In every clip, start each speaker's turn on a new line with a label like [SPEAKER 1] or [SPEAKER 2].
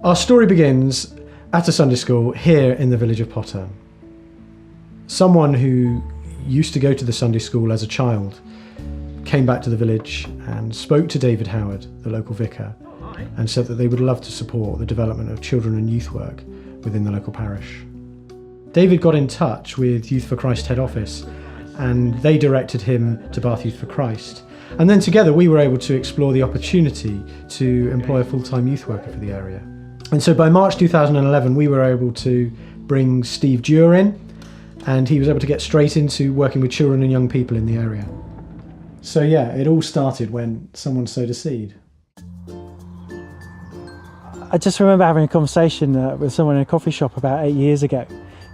[SPEAKER 1] Our story begins at a Sunday school here in the village of Potter. Someone who used to go to the Sunday school as a child came back to the village and spoke to David Howard, the local vicar, and said that they would love to support the development of children and youth work within the local parish. David got in touch with Youth for Christ head office and they directed him to Bath Youth for Christ. And then together we were able to explore the opportunity to employ a full-time youth worker for the area. And so by March 2011 we were able to bring Steve Dewar in, and he was able to get straight into working with children and young people in the area. So yeah, it all started when someone sowed a seed.
[SPEAKER 2] I just remember having a conversation with someone in a coffee shop about 8 years ago,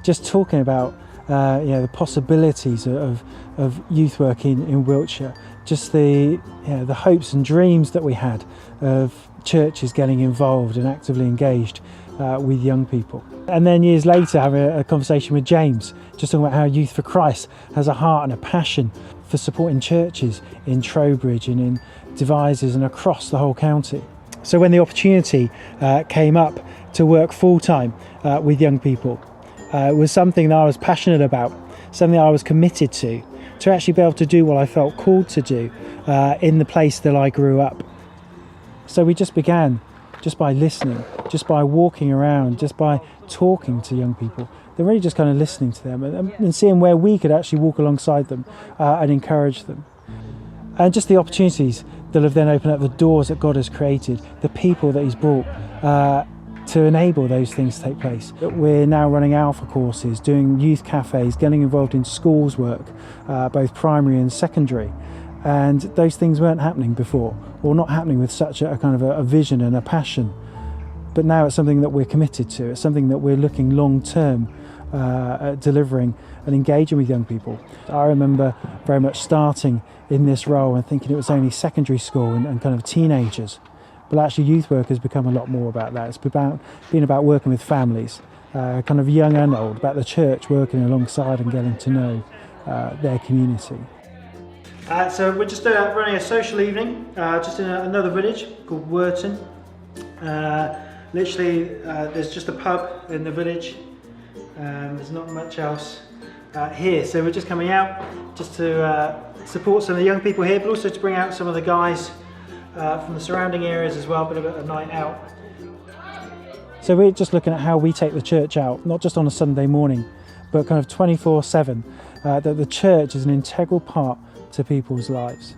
[SPEAKER 2] just talking about the possibilities of youth work in Wiltshire, just the hopes and dreams that we had of churches getting involved and actively engaged with young people. And then years later having a conversation with James, just talking about how Youth for Christ has a heart and a passion for supporting churches in Trowbridge and in Devizes and across the whole county. So when the opportunity came up to work full-time with young people, it was something that I was passionate about, something that I was committed to actually be able to do what I felt called to do in the place that I grew up. So we just began just by listening, just by walking around, just by talking to young people. They're really just kind of listening to them and seeing where we could actually walk alongside them and encourage them. And just the opportunities that have then opened up the doors that God has created, the people that He's brought to enable those things to take place. We're now running alpha courses, doing youth cafes, getting involved in schools work, both primary and secondary. And those things weren't happening before, or not happening with such a kind of a vision and a passion. But now it's something that we're committed to. It's something that we're looking long term at delivering and engaging with young people. I remember very much starting in this role and thinking it was only secondary school and kind of teenagers. But actually youth work has become a lot more about that. It's been about working with families, kind of young and old, about the church working alongside and getting to know their community. So we're just running a social evening, just in another village called Wurton. Literally, there's just a pub in the village. There's not much else here, so we're just coming out just to support some of the young people here, but also to bring out some of the guys from the surrounding areas as well, a bit of a night out. So we're just looking at how we take the church out, not just on a Sunday morning, but kind of 24/7, that the church is an integral part to people's lives.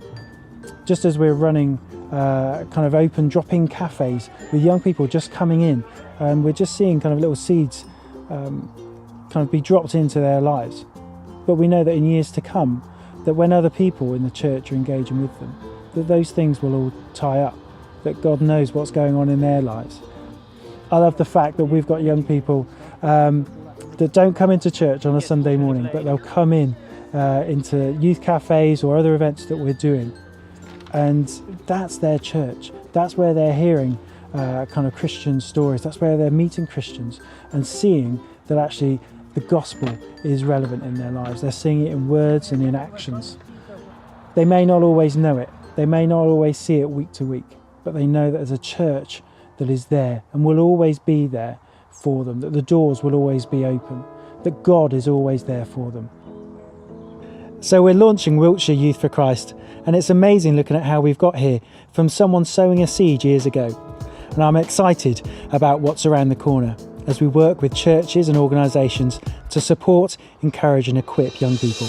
[SPEAKER 2] Just as we're running kind of open drop-in cafes with young people just coming in, and we're just seeing kind of little seeds kind of be dropped into their lives. But we know that in years to come, that when other people in the church are engaging with them, that those things will all tie up, that God knows what's going on in their lives. I love the fact that we've got young people that don't come into church on a Sunday morning, but they'll come in into youth cafes or other events that we're doing. And that's their church. That's where they're hearing kind of Christian stories. That's where they're meeting Christians and seeing that actually the gospel is relevant in their lives. They're seeing it in words and in actions. They may not always know it. They may not always see it week to week, but they know that there's a church that is there and will always be there for them, that the doors will always be open, that God is always there for them. So we're launching Wiltshire Youth for Christ, and it's amazing looking at how we've got here from someone sowing a seed years ago. And I'm excited about what's around the corner as we work with churches and organisations to support, encourage and equip young people.